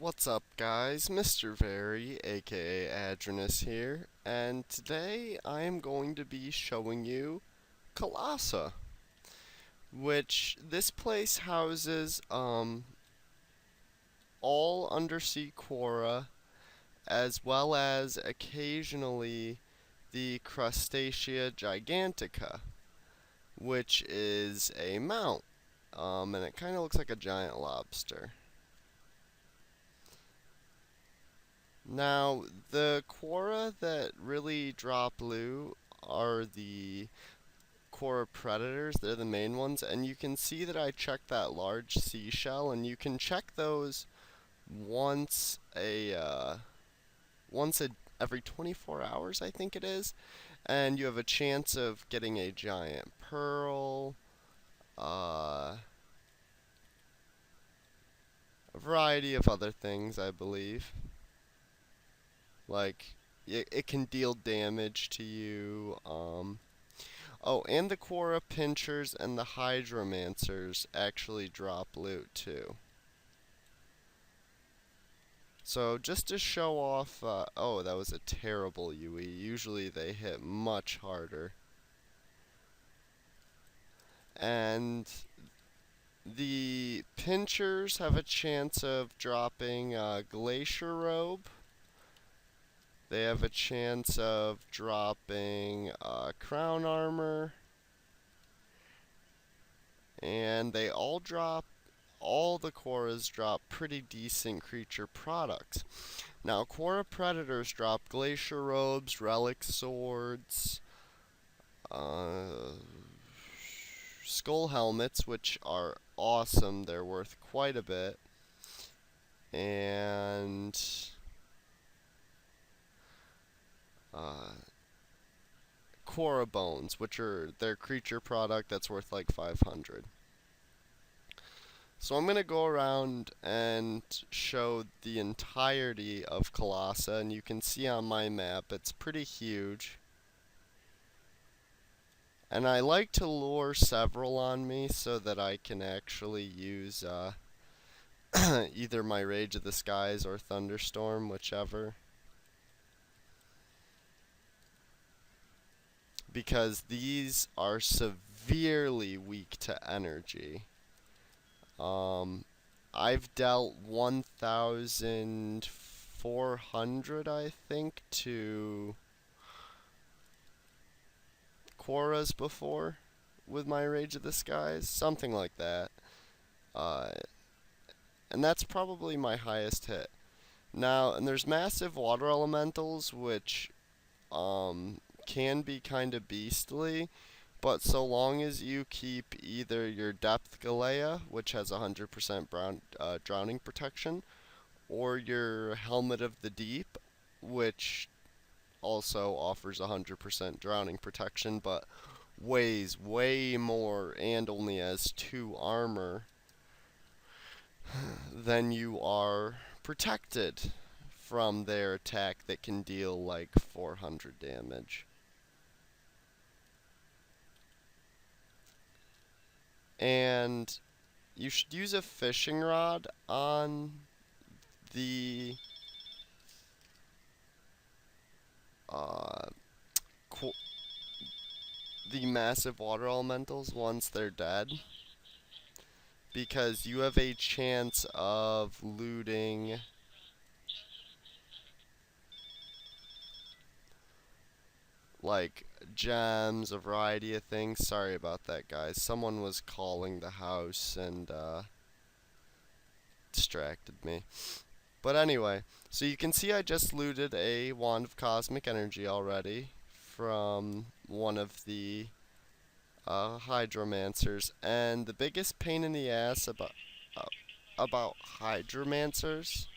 What's up, guys? MrVerry, aka Adronus here, and today I am going to be showing you Colassa, which this place houses all undersea Quara, as well as occasionally the Crustacea Gigantica, which is a mount, and it kind of looks like a giant lobster. Now, the Quara that really drop loot are the Quara predators. They're the main ones, and you can see that I checked that large seashell, and you can check those once once every 24 hours, I think it is, and you have a chance of getting a giant pearl, a variety of other things, I believe. Like, it can deal damage to you. Oh, and the Quara Pinchers and the Hydromancers actually drop loot too. So just to show off, oh, that was a terrible UE. Usually they hit much harder. And the Pinchers have a chance of dropping Glacier Robe. They have a chance of dropping Crown Armor. And they all drop, all the Quoras drop pretty decent creature products. Now, Quora Predators drop Glacier Robes, Relic Swords, Skull Helmets, which are awesome. They're worth quite a bit. And Quora Bones, which are their creature product that's worth like 500. So I'm going to go around and show the entirety of Calassa, and you can see on my map it's pretty huge. And I like to lure several on me so that I can actually use either my Rage of the Skies or Thunderstorm, whichever. Because these are severely weak to energy. I've dealt 1,400, I think, to Quoras before with my Rage of the Skies, something like that. Uh, and that's probably my highest hit. Now, and there's massive water elementals, which can be kind of beastly, but so long as you keep either your Depth Galea, which has 100% drowning protection, or your Helmet of the Deep, which also offers 100% drowning protection, but weighs way more and only has 2 armor, then you are protected from their attack that can deal like 400 damage. And you should use a fishing rod on the uh, the massive water elementals once they're dead, because you have a chance of looting like gems, a variety of things. Sorry about that, guys. Someone was calling the house and distracted me. But anyway, so you can see I just looted a Wand of Cosmic Energy already from one of the Hydromancers. And the biggest pain in the ass about Hydromancers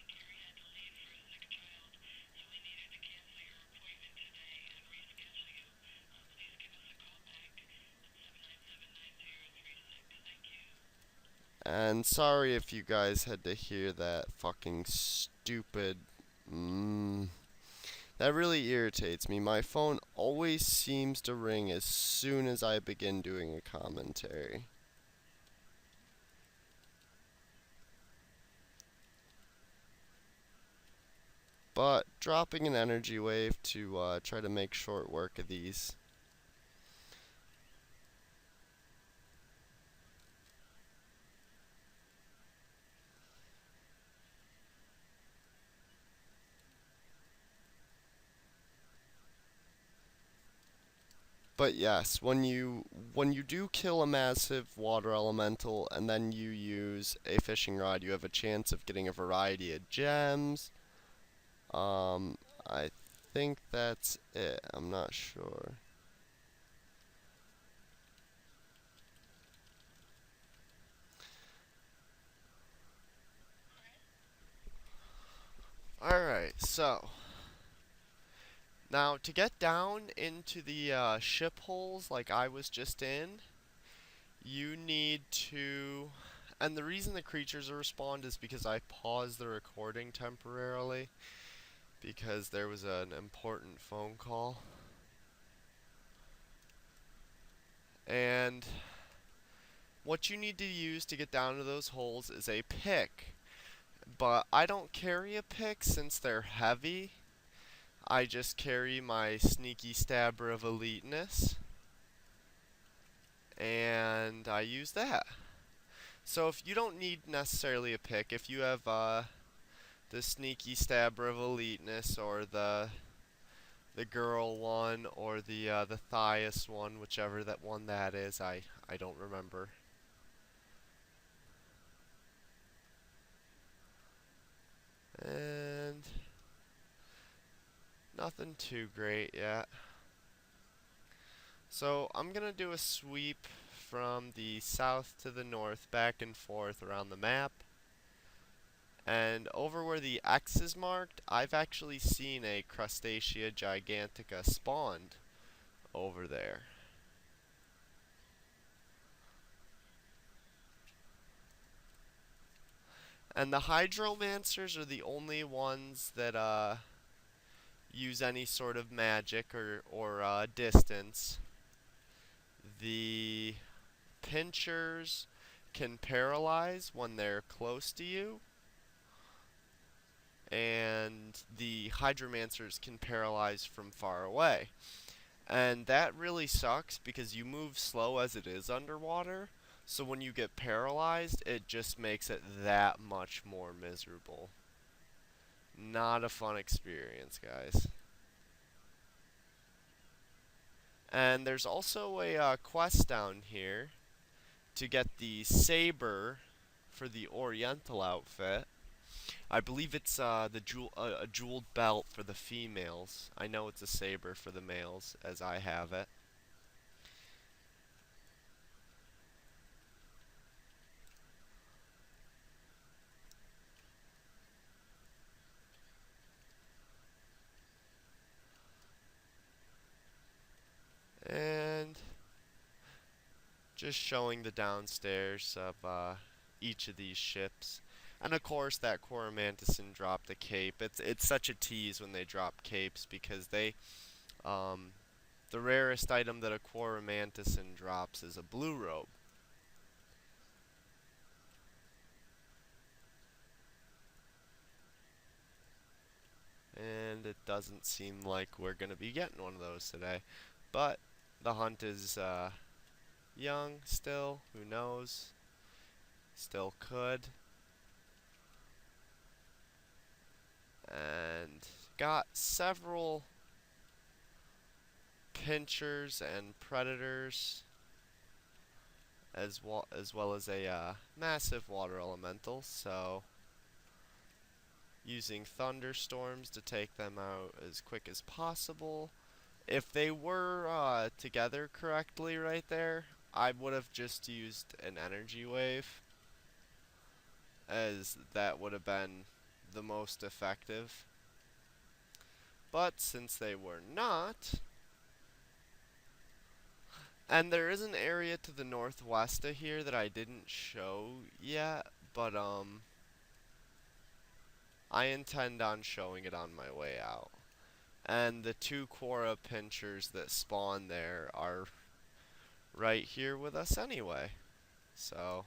and sorry if you guys had to hear that fucking stupid that really irritates me. My phone always seems to ring as soon as I begin doing a commentary. but dropping an energy wave to try to make short work of these. But yes, when you do kill a massive water elemental and then you use a fishing rod, you have a chance of getting a variety of gems. I think that's it. I'm not sure. Alright, so now to get down into the ship holes like I was just in, you need to. And the reason the creatures respond is because I paused the recording temporarily because there was an important phone call. And what you need to use to get down to those holes is a pick. But I don't carry a pick since they're heavy. I just carry my sneaky stabber of eliteness. And I use that. So if you don't need necessarily a pick, if you have the sneaky stabber of eliteness or the girl one or the Thias one, whichever that one that is, I don't remember. And nothing too great yet. So I'm gonna do a sweep from the south to the north, back and forth around the map. And over where the X is marked, I've actually seen a Crustacea Gigantica spawned over there. And the Hydromancers are the only ones that use any sort of magic or distance. The Pinchers can paralyze when they're close to you, and the Hydromancers can paralyze from far away. And that really sucks because you move slow as it is underwater, so when you get paralyzed, it just makes it that much more miserable. Not a fun experience, guys. And there's also a quest down here to get the saber for the Oriental outfit. I believe it's a jeweled belt for the females. I know it's a saber for the males, as I have it. And just showing the downstairs of each of these ships. And of course that Quara dropped a cape. It's such a tease when they drop capes because the rarest item that a Quara drops is a blue robe. And it doesn't seem like we're gonna be getting one of those today. But the hunt is young still, who knows? Still could. And got several pinchers and predators as well as a massive water elemental, so using thunderstorms to take them out as quick as possible. If they were together correctly right there, I would have just used an energy wave, as that would have been the most effective. But since they were not, and there is an area to the northwest of here that I didn't show yet, but I intend on showing it on my way out. And the two Quara pinchers that spawn there are right here with us anyway. So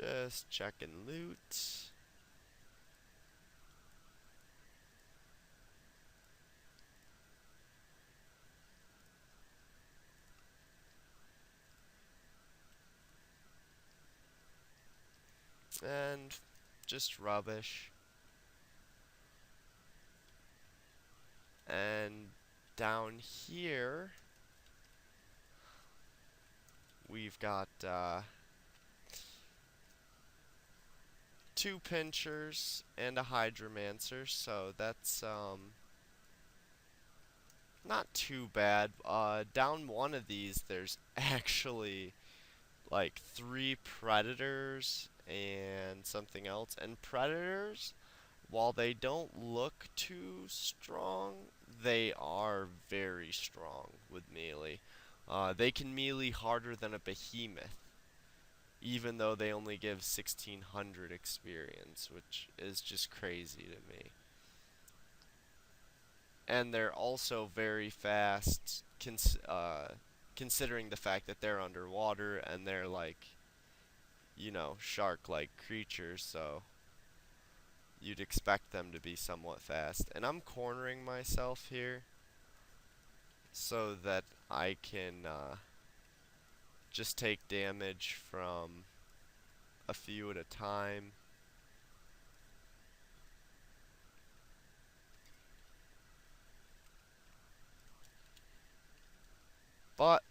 Just checking loot. And just rubbish. And down here, we've got 2 pinchers and a hydromancer, so that's not too bad. Down one of these, there's actually like 3 predators and something else. And predators, while they don't look too strong, they are very strong with melee. They can melee harder than a behemoth, even though they only give 1600 experience, which is just crazy to me. And they're also very fast, considering the fact that they're underwater and they're like, you know, shark-like creatures, so you'd expect them to be somewhat fast. And I'm cornering myself here so that I can just take damage from a few at a time. But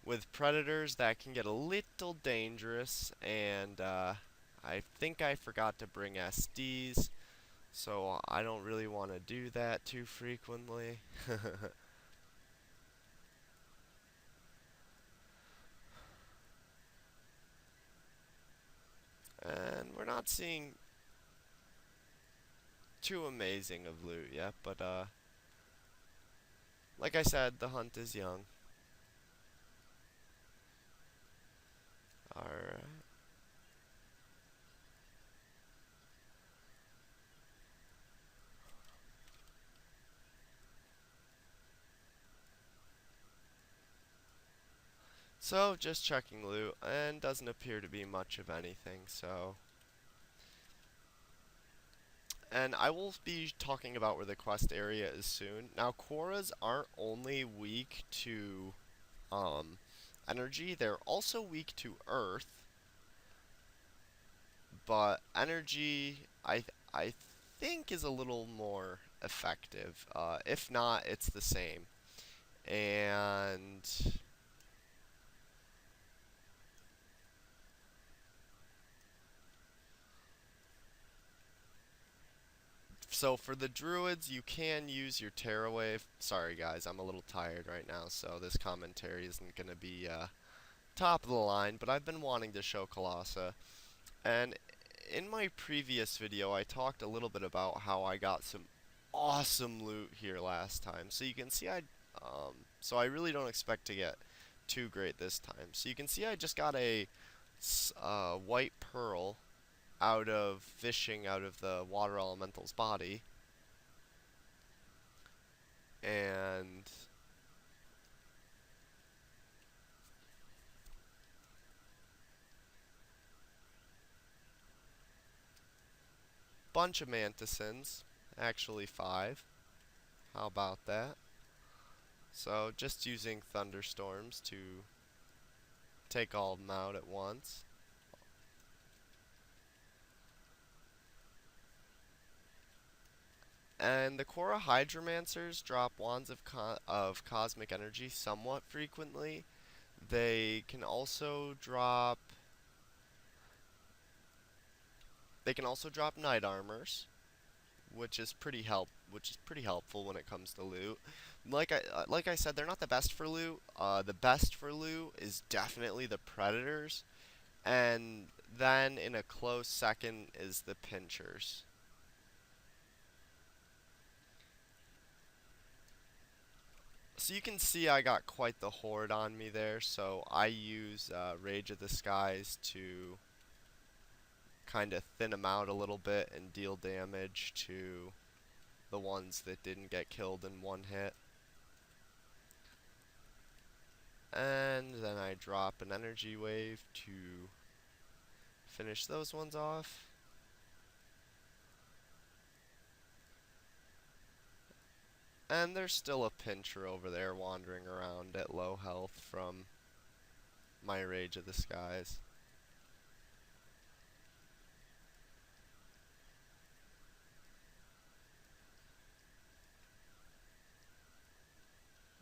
with predators, that can get a little dangerous, and I think I forgot to bring SDs, so I don't really want to do that too frequently. And we're not seeing too amazing of loot yet, but like I said, the hunt is young. Alright. So, just checking loot, and doesn't appear to be much of anything, so... And I will be talking about where the quest area is soon. Now, Quaras aren't only weak to energy, they're also weak to earth. But energy, I think, is a little more effective. If not, it's the same. And so for the druids, you can use your Terrawave. Sorry guys, I'm a little tired right now, so this commentary isn't going to be top of the line, but I've been wanting to show Colassa. And in my previous video, I talked a little bit about how I got some awesome loot here last time. So you can see so I really don't expect to get too great this time. So you can see I just got a white pearl out of fishing out of the water elemental's body. And bunch of mantisins, actually 5. How about that? So just using thunderstorms to take all of them out at once. And the Quara Hydromancers drop wands of cosmic energy somewhat frequently. They can also drop night armors, which is pretty helpful when it comes to loot. Like I said, they're not the best for loot. The best for loot is definitely the predators, and then in a close second is the pinchers. So you can see I got quite the horde on me there, so I use Rage of the Skies to kind of thin them out a little bit and deal damage to the ones that didn't get killed in one hit. And then I drop an energy wave to Finish those ones off. And there's still a pincher over there wandering around at low health from my Rage of the Skies.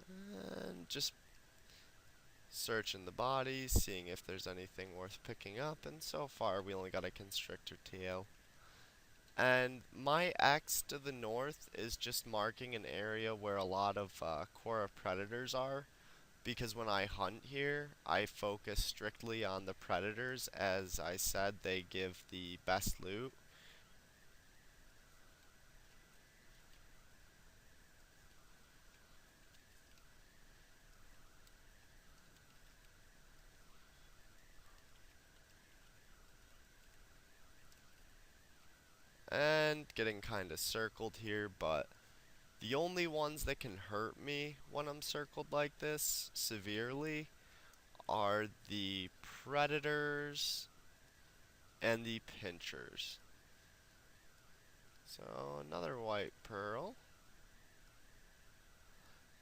And just searching the bodies, seeing if there's anything worth picking up, and so far we only got a constrictor tail. And my X to the north is just marking an area where a lot of Quara predators are, because when I hunt here, I focus strictly on the predators. As I said, they give the best loot. And getting kind of circled here, but the only ones that can hurt me when I'm circled like this severely are the predators and the pinchers. So another white pearl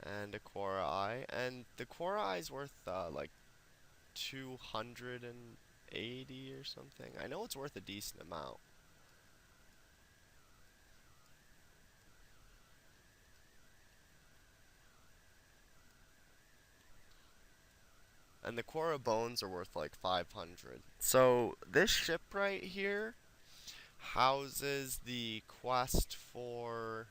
and a Quara eye, and the Quara eye is worth like 280 or something. I know it's worth a decent amount. And the Quara bones are worth like 500. So this ship right here houses the quest for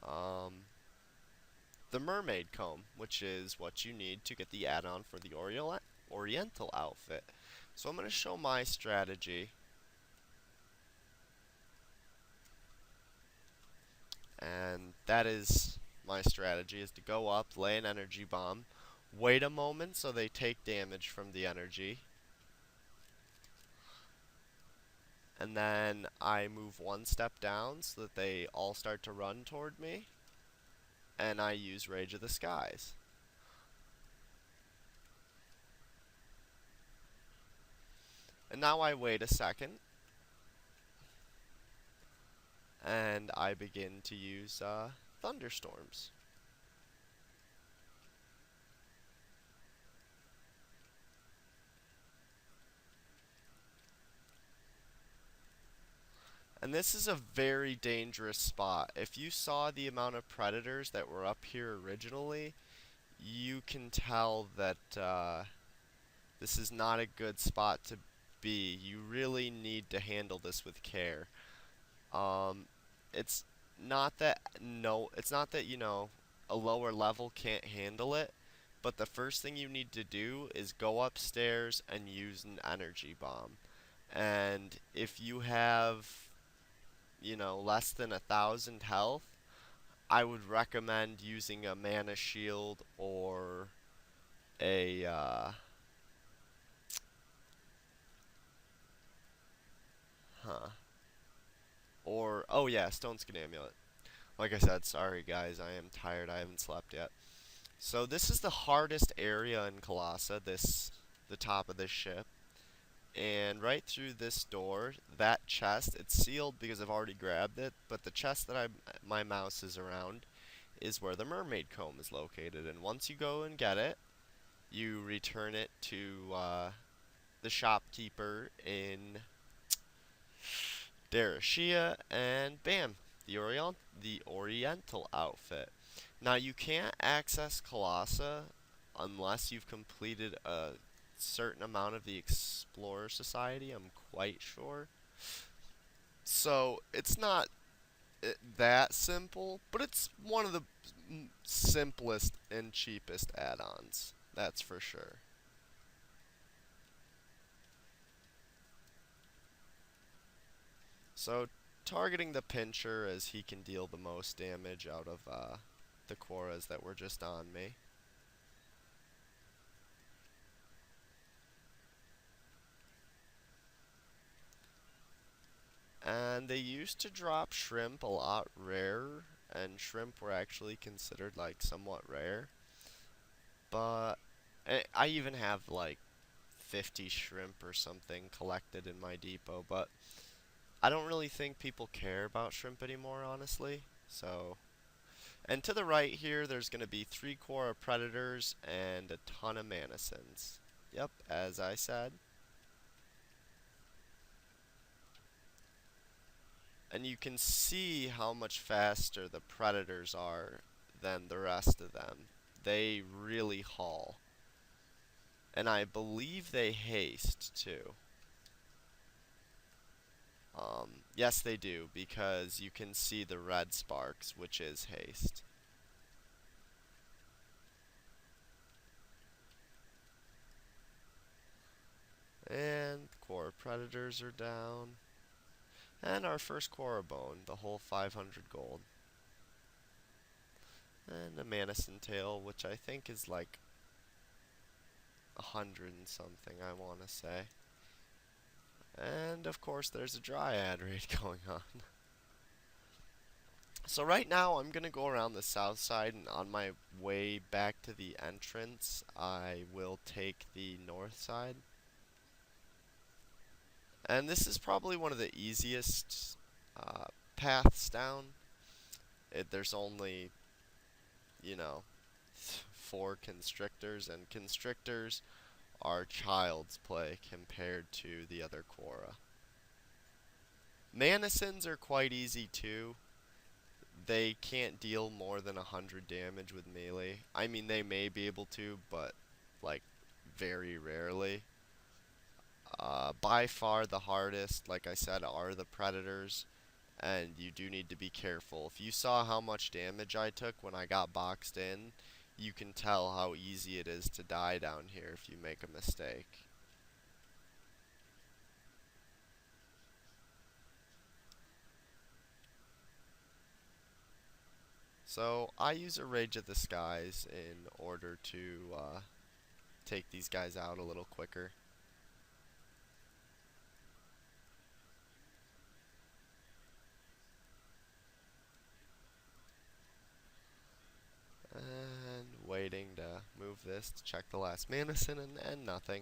the Mermaid comb, which is what you need to get the add-on for the Oriental outfit. So I'm going to show my strategy. And that is my strategy, is to go up, lay an energy bomb, wait a moment so they take damage from the energy, and then I move one step down so that they all start to run toward me, and I use Rage of the Skies. And now I wait a second, and I begin to use thunderstorms. And this is a very dangerous spot. If you saw the amount of predators that were up here originally, you can tell that this is not a good spot to be. You really need to handle this with care. It's not that you know, a lower level can't handle it, but the first thing you need to do is go upstairs and use an energy bomb. And if you have, you know, less than 1,000 health, I would recommend using a mana shield or a oh yeah, Stone Skin Amulet. Like I said, sorry guys, I am tired. I haven't slept yet. So this is the hardest area in Calassa, the top of this ship. And right through this door, that chest, it's sealed because I've already grabbed it, but the chest that my mouse is around is where the Mermaid comb is located. And once you go and get it, you return it to the shopkeeper in Darashia, and bam, the Oriental outfit. Now you can't access Colassa unless you've completed a certain amount of the Explorer Society, I'm quite sure. So it's not that simple, but it's one of the simplest and cheapest add-ons, that's for sure. So targeting the pincher, as he can deal the most damage out of the Quaras that were just on me. And they used to drop shrimp a lot rarer, and shrimp were actually considered like somewhat rare. But I even have like 50 shrimp or something collected in my depot, but I don't really think people care about shrimp anymore, honestly. So, and to the right here, there's going to be 3 Quara predators and a ton of mannisons. Yep, as I said. And you can see how much faster the predators are than the rest of them. They really haul. And I believe they haste too. Yes, they do, because you can see the red sparks, which is haste. And Quara predators are down. And our first Quara bone, the whole 500 gold. And a Manison tail, which I think is like 100 and something, I want to say. And of course there's a Dryad raid going on. So right now I'm going to go around the south side, and on my way back to the entrance I will take the north side. And this is probably one of the easiest paths down. There's only, you know, 4 constrictors, and constrictors are child's play compared to the other Quara. Mannisons are quite easy too. They can't deal more than 100 damage with melee. I mean, they may be able to, but like very rarely. By far the hardest, like I said, are the predators, and you do need to be careful. If you saw how much damage I took when I got boxed in, you can tell how easy it is to die down here if you make a mistake. So I use a Rage of the Skies in order to take these guys out a little quicker. And waiting to move this to check the last Manison, and nothing.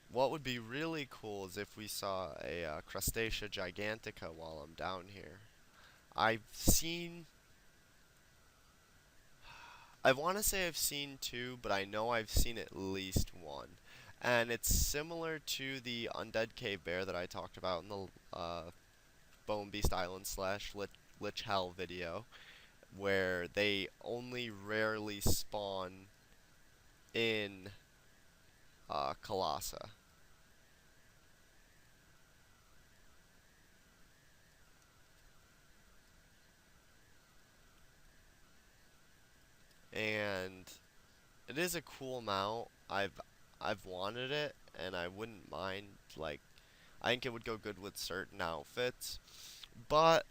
What would be really cool is if we saw a Crustacea Gigantica while I'm down here. I want to say I've seen 2, but I know I've seen at least 1. And it's similar to the Undead Cave Bear that I talked about in the Bone Beast Island / Lich Hell video, where they only rarely spawn in Calassa. And it is a cool mount. I've wanted it, and I wouldn't mind, like, I think it would go good with certain outfits, but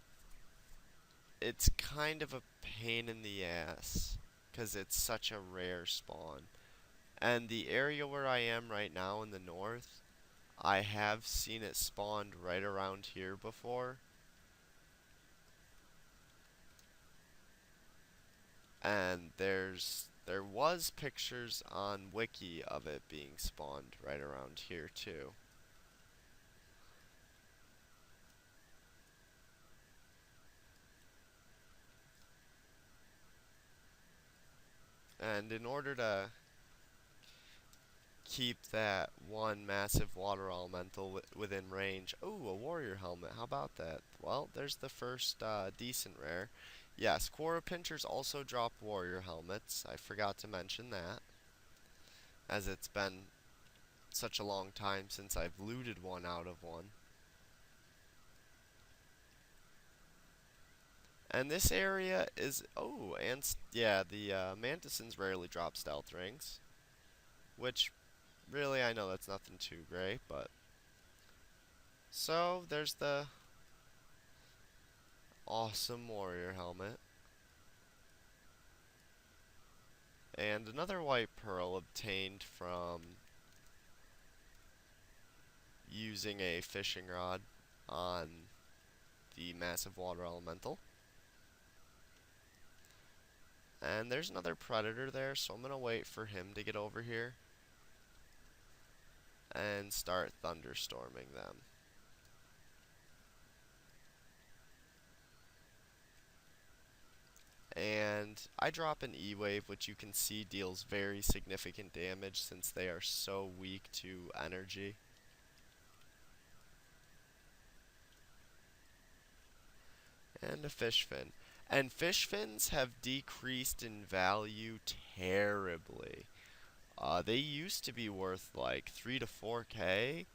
it's kind of a pain in the ass because it's such a rare spawn. And the area where I am right now in the north, I have seen it spawned right around here before. And there was pictures on Wiki of it being spawned right around here too. And in order to keep that one massive water elemental within range. Oh, a warrior helmet. How about that? Well, there's the first decent rare. Yes, Quara Pinchers also drop warrior helmets. I forgot to mention that, as it's been such a long time since I've looted one out of one. And this area is, oh, and yeah, the Mantisons rarely drop stealth rings, which really, I know that's nothing too great, but so there's the awesome warrior helmet. And another white pearl obtained from using a fishing rod on the massive water elemental. And there's another predator there, so I'm gonna wait for him to get over here. and start thunderstorming them. And I drop an E-Wave, which you can see deals very significant damage since they are so weak to energy. And a fish fin. And fish fins have decreased in value terribly. They used to be worth like 3 to 4K,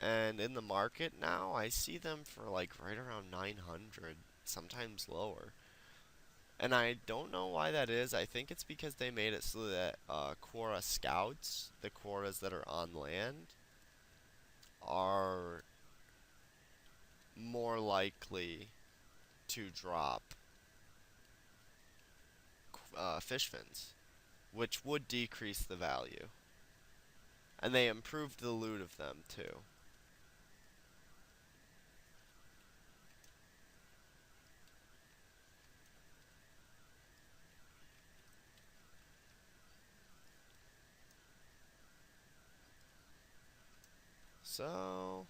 and in the market now, I see them for like right around 900, sometimes lower. And I don't know why that is. I think it's because they made it so that Quara scouts, the Quaras that are on land, are more likely to drop fish fins, which would decrease the value. And they improved the loot of them too. So,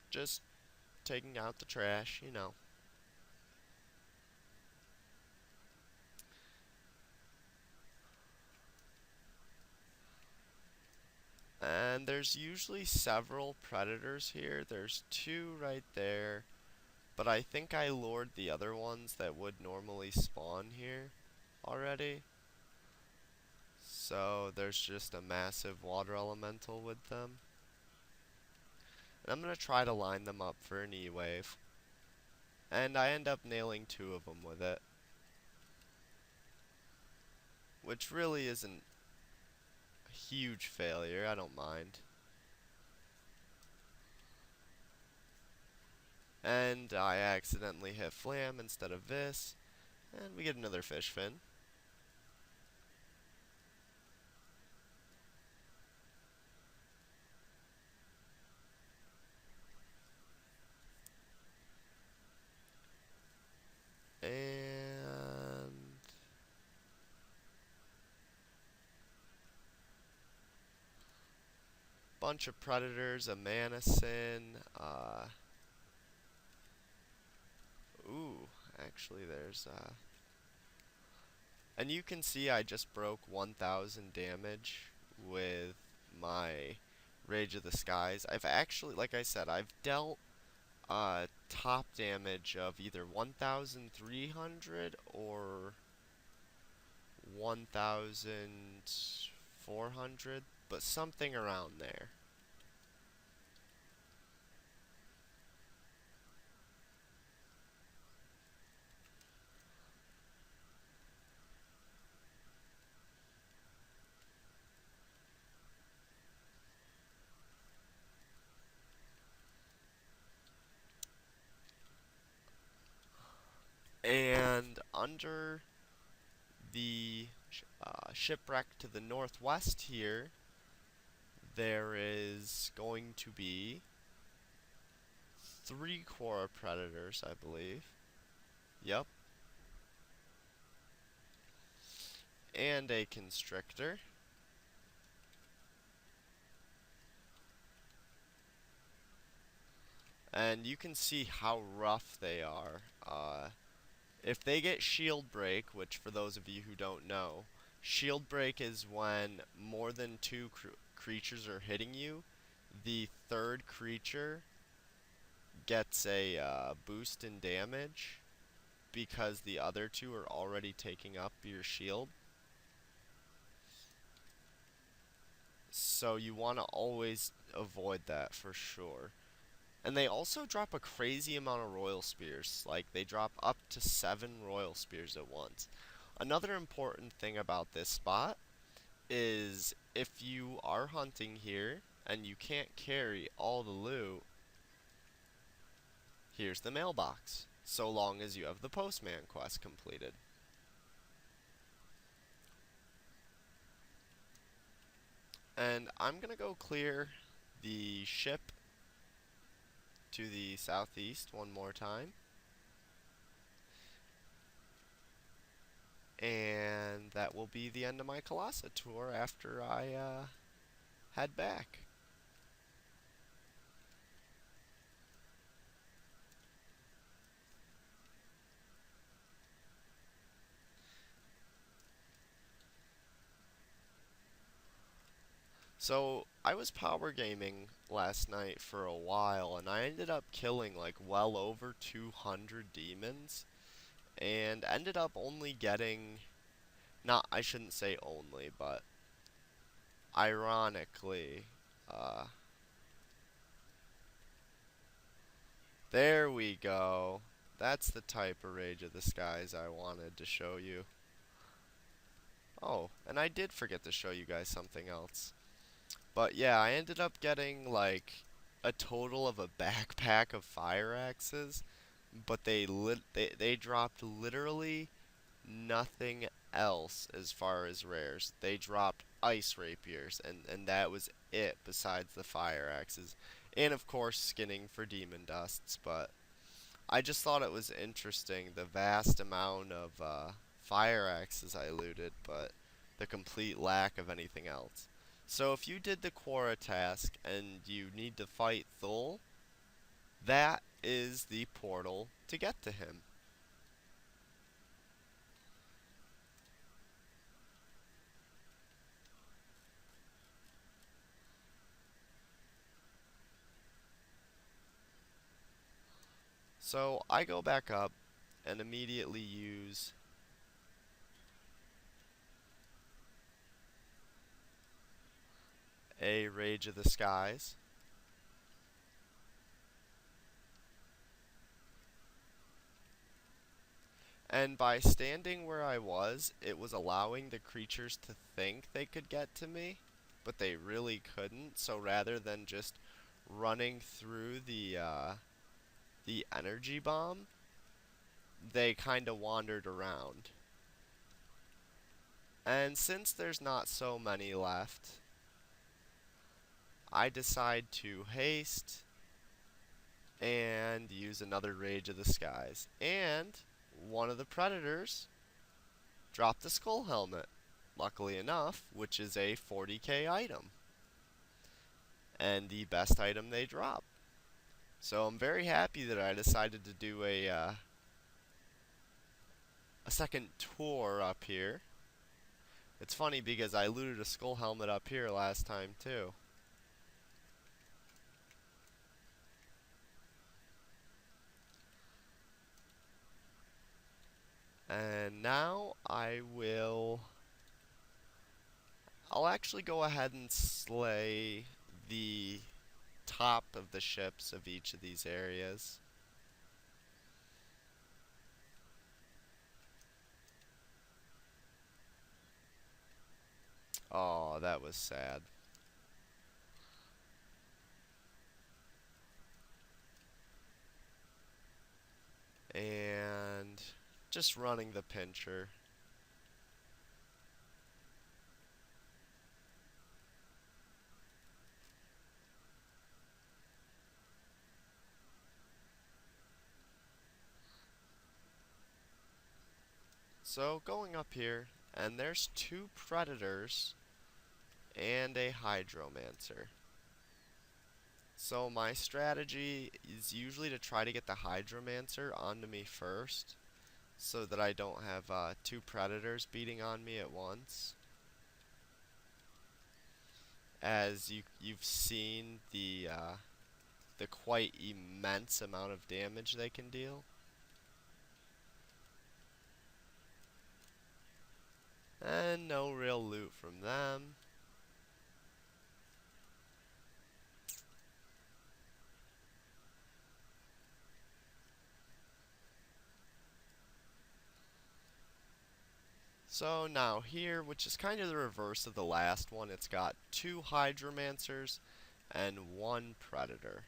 just taking out the trash, you know. And there's usually several predators here. There's 2 right there. But I think I lured the other ones that would normally spawn here already. So there's just a massive water elemental with them. And I'm going to try to line them up for an E-Wave. And I end up nailing 2 of them with it. Which really isn't a huge failure, I don't mind. And I accidentally hit Flam instead of this. And we get another fish fin. And bunch of predators, a manison, ooh, actually there's, and you can see I just broke 1000 damage with my Rage of the Skies. I've actually, like I said, I've dealt top damage of either 1300 or 1400, but something around there. And under the shipwreck to the northwest here, there is going to be 3 Quara predators, I believe. Yep. And a constrictor. And you can see how rough they are. If they get shield break, which for those of you who don't know, shield break is when more than 2 creatures are hitting you. The 3rd creature gets a boost in damage because the other 2 are already taking up your shield. So you want to always avoid that for sure. And they also drop a crazy amount of Royal Spears. Like, they drop up to 7 Royal Spears at once. Another important thing about this spot is if you are hunting here and you can't carry all the loot, here's the mailbox, so long as you have the postman quest completed. And I'm gonna go clear the ship to the southeast one more time. And that will be the end of my Calassa tour after I head back. So, I was power gaming last night for a while, and I ended up killing like well over 200 demons, and ended up only getting, not, I shouldn't say only, but ironically, uh, there we go. That's the type of Rage of the Skies I wanted to show you. Oh, and I did forget to show you guys something else. But yeah, I ended up getting like a total of a backpack of fire axes, but they dropped literally nothing else as far as rares. They dropped ice rapiers, and that was it besides the fire axes. And of course, skinning for demon dusts, but I just thought it was interesting the vast amount of fire axes I looted, but the complete lack of anything else. So if you did the Quara task and you need to fight Thul, that is the portal to get to him. So I go back up and immediately use a Rage of the Skies. And by standing where I was, it was allowing the creatures to think they could get to me, but they really couldn't. So rather than just running through the energy bomb, they kind of wandered around. And since there's not so many left, I decide to haste and use another Rage of the Skies. And one of the predators dropped a skull helmet, luckily enough, which is a 40k item. And the best item they drop. So I'm very happy that I decided to do a second tour up here. It's funny because I looted a skull helmet up here last time too. And now I'll actually go ahead and slay the top of the ships of each of these areas. Oh, that was sad. And just running the pincher. So going up here, and there's two predators and a hydromancer. So my strategy is usually to try to get the hydromancer onto me first, so that I don't have two predators beating on me at once. As you've seen the quite immense amount of damage they can deal. And no real loot from them. So now here, which is kind of the reverse of the last one, it's got two hydromancers and one predator.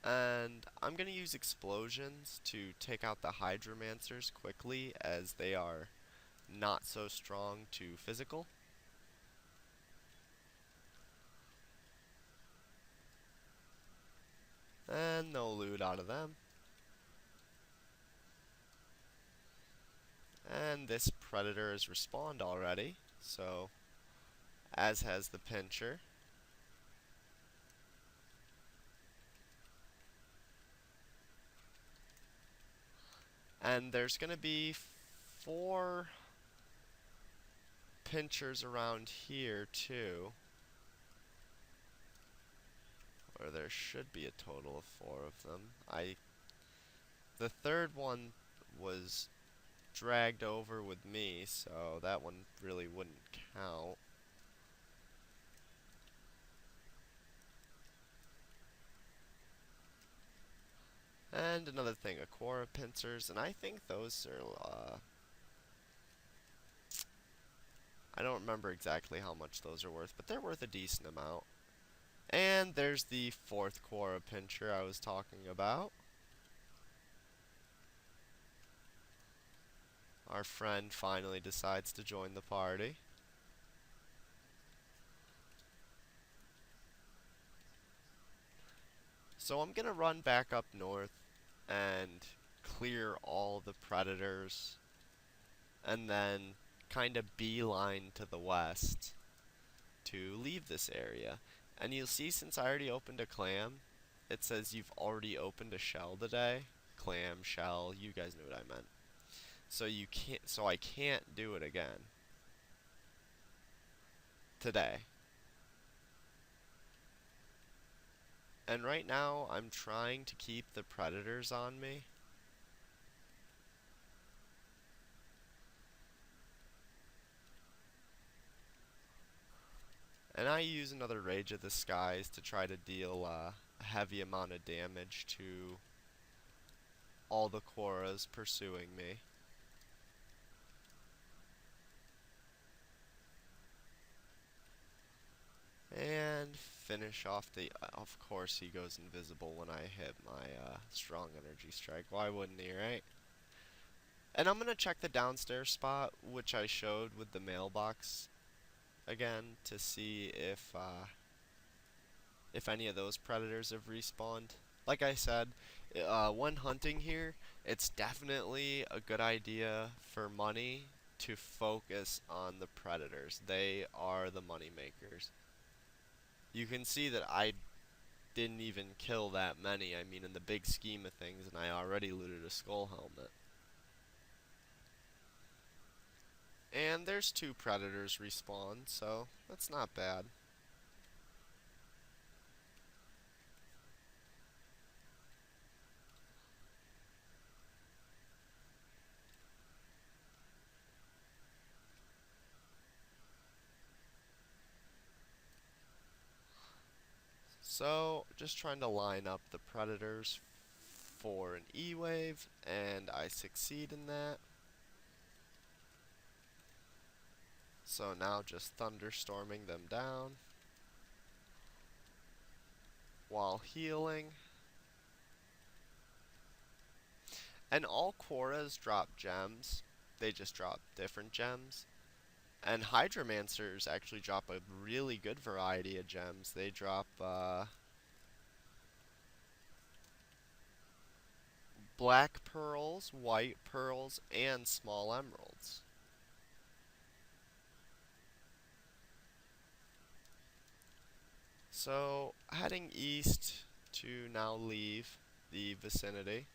And I'm going to use explosions to take out the hydromancers quickly, as they are not so strong to physical. And no loot out of them. And this predator has respawned already, so as has the pincher. And there's going to be 4 pinchers around here too. Or there should be a total of 4 of them. The third one was dragged over with me, so that one really wouldn't count. And another thing, a Quara pincers, and I think those are, I don't remember exactly how much those are worth, but they're worth a decent amount. And there's the 4th Quara pincher I was talking about. Our friend finally decides to join the party. So I'm gonna run back up north and clear all the predators, and then kind of beeline to the west to leave this area. And you'll see, since I already opened a clam, it says you've already opened a shell today. Clam, shell, you guys knew what I meant. So I can't do it again today. And right now I'm trying to keep the predators on me. And I use another Rage of the Skies to try to deal a heavy amount of damage to all the Quaras pursuing me. And finish off the... of course he goes invisible when I hit my strong energy strike. Why wouldn't he, right? And I'm going to check the downstairs spot, which I showed with the mailbox again, to see if any of those predators have respawned. Like I said, when hunting here, it's definitely a good idea for money to focus on the predators. They are the money makers. You can see that I didn't even kill that many, I mean in the big scheme of things, and I already looted a skull helmet. And there's 2 predators respawned, so that's not bad. So, just trying to line up the predators for an E-wave, and I succeed in that. So now just thunderstorming them down while healing. And all Quaras drop gems. They just drop different gems. And Hydromancers actually drop a really good variety of gems. They drop black pearls, white pearls, and small emeralds. So, heading east to now leave the vicinity.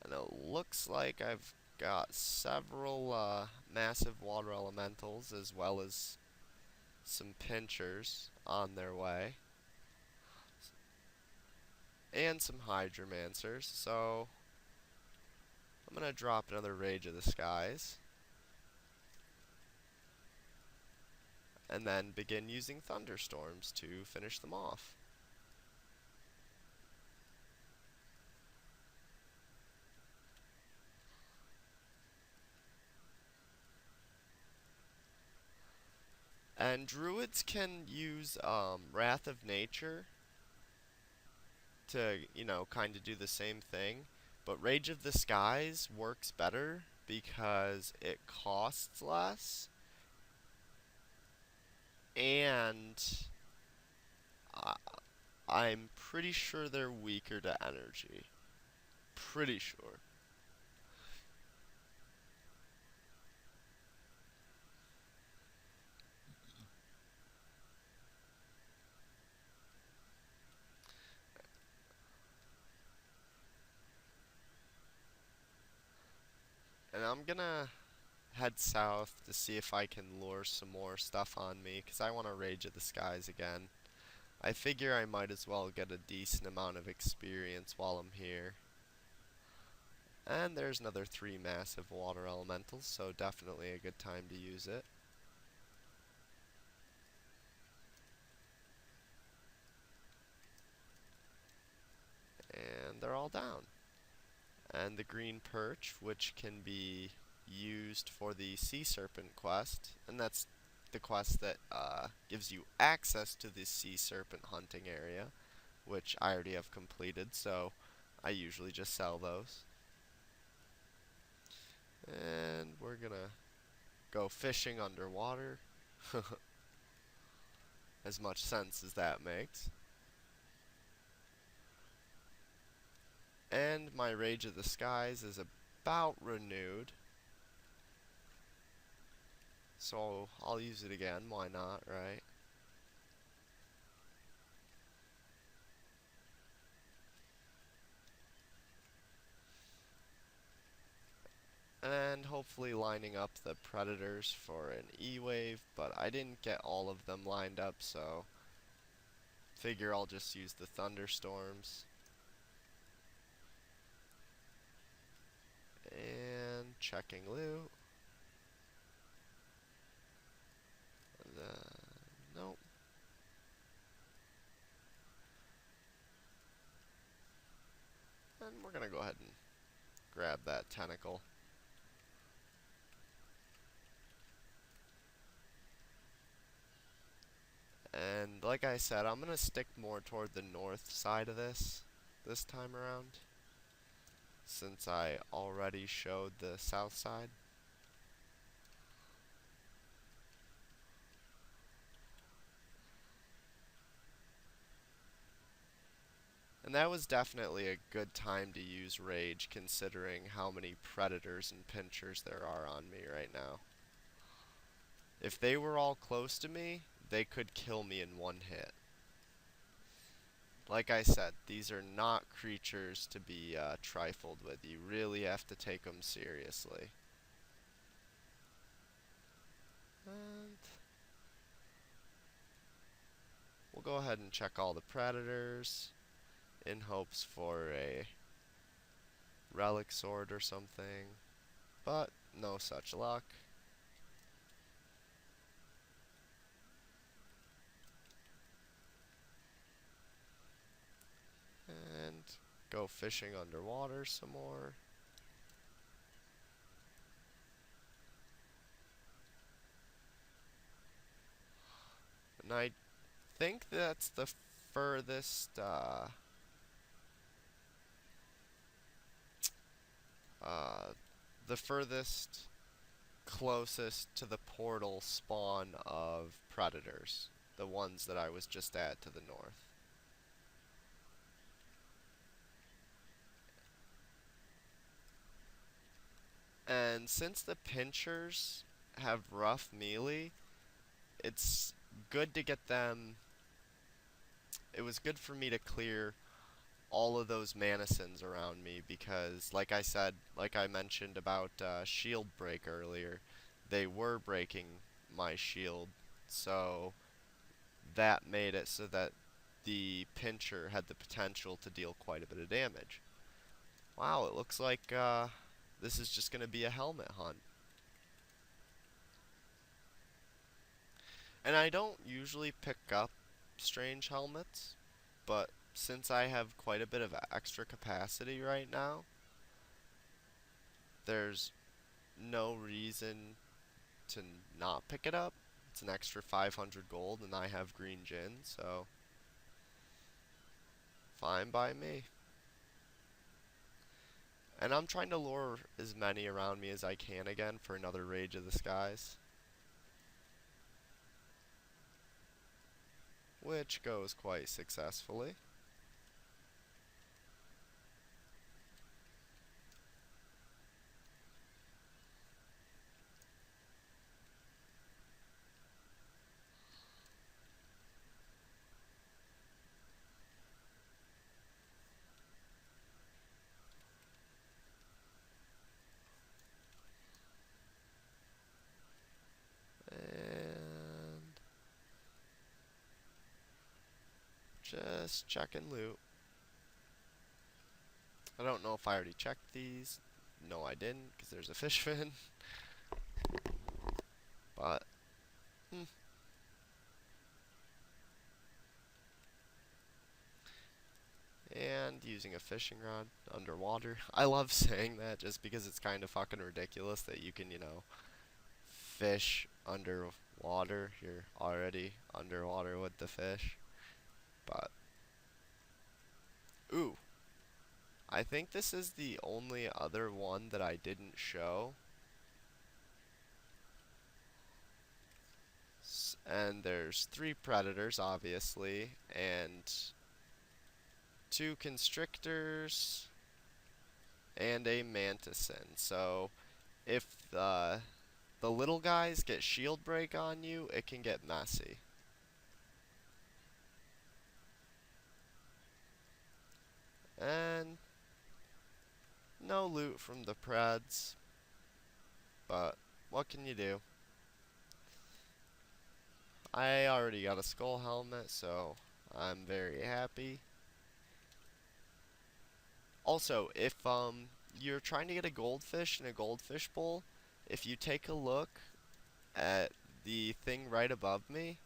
And it looks like I've got several massive water elementals as well as some pinchers on their way. And some hydromancers, so I'm gonna drop another Rage of the Skies. And then begin using thunderstorms to finish them off. And druids can use Wrath of Nature to, you know, kind of do the same thing. But Rage of the Skies works better because it costs less. And I'm pretty sure they're weaker to energy. Pretty sure. And I'm gonna head south to see if I can lure some more stuff on me, because I want to Rage of the Skies again. I figure I might as well get a decent amount of experience while I'm here. And there's another 3 massive water elementals, so definitely a good time to use it. And they're all down. And the green perch, which can be used for the sea serpent quest, and that's the quest that gives you access to the sea serpent hunting area, which I already have completed, so I usually just sell those. And we're gonna go fishing underwater. As much sense as that makes. And my Rage of the Skies is about renewed. So I'll use it again, why not, right? And hopefully lining up the predators for an E-wave, but I didn't get all of them lined up, so figure I'll just use the thunderstorms. And checking loot. Nope. And we're gonna go ahead and grab that tentacle. And like I said, I'm gonna stick more toward the north side of this time around, since I already showed the south side. And that was definitely a good time to use Rage, considering how many predators and pinchers there are on me right now. If they were all close to me, they could kill me in one hit. Like I said, these are not creatures to be trifled with. You really have to take them seriously. And we'll go ahead and check all the predators in hopes for a relic sword or something, but no such luck. And go fishing underwater some more. And I think that's the furthest the furthest closest to the portal spawn of predators, the ones that I was just at to the north. And since the pinchers have rough melee, it's good to get them. It was good for me to clear all of those manacins around me, because like I said, like I mentioned about shield break earlier, they were breaking my shield, so that made it so that the pincher had the potential to deal quite a bit of damage. Wow, it looks like this is just going to be a helmet hunt. And I don't usually pick up strange helmets, but since I have quite a bit of extra capacity right now, there's no reason to not pick it up. It's an extra 500 gold and I have green gin, so fine by me. And I'm trying to lure as many around me as I can again for another Rage of the Skies. which goes quite successfully. And just checking loot. I don't know if I already checked these. No, I didn't, because there's a fish fin. But, and using a fishing rod underwater. I love saying that just because it's kind of fucking ridiculous that you can, fish underwater. You're already underwater with the fish. But, ooh, I think this is the only other one that I didn't show. And there's 3 predators, obviously, and 2 constrictors, and a mantisin. So, if the little guys get shield break on you, it can get messy. And no loot from the Preds, but what can you do? I already got a skull helmet, so I'm very happy. Also, if you're trying to get a goldfish in a goldfish bowl, if you take a look at the thing right above me,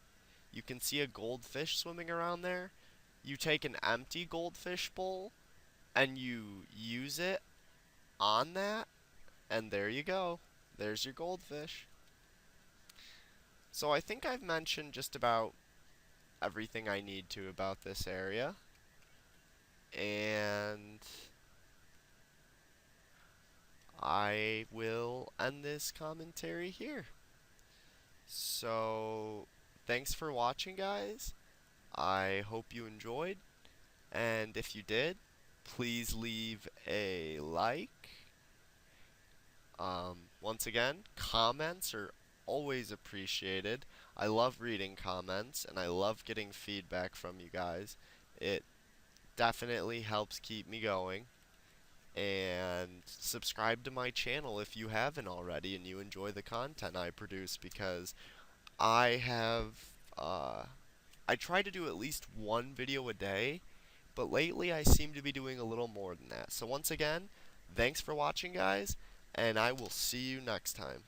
you can see a goldfish swimming around there. You take an empty goldfish bowl and you use it on that, and there you go. There's your goldfish. So I think I've mentioned just about everything I need to about this area. And I will end this commentary here. So, thanks for watching, guys. I hope you enjoyed. And if you did, please leave a like. Once again, comments are always appreciated. I love reading comments, and I love getting feedback from you guys. It definitely helps keep me going. And subscribe to my channel if you haven't already and you enjoy the content I produce, because I have, I try to do at least 1 video a day, but lately I seem to be doing a little more than that. So once again, thanks for watching, guys, and I will see you next time.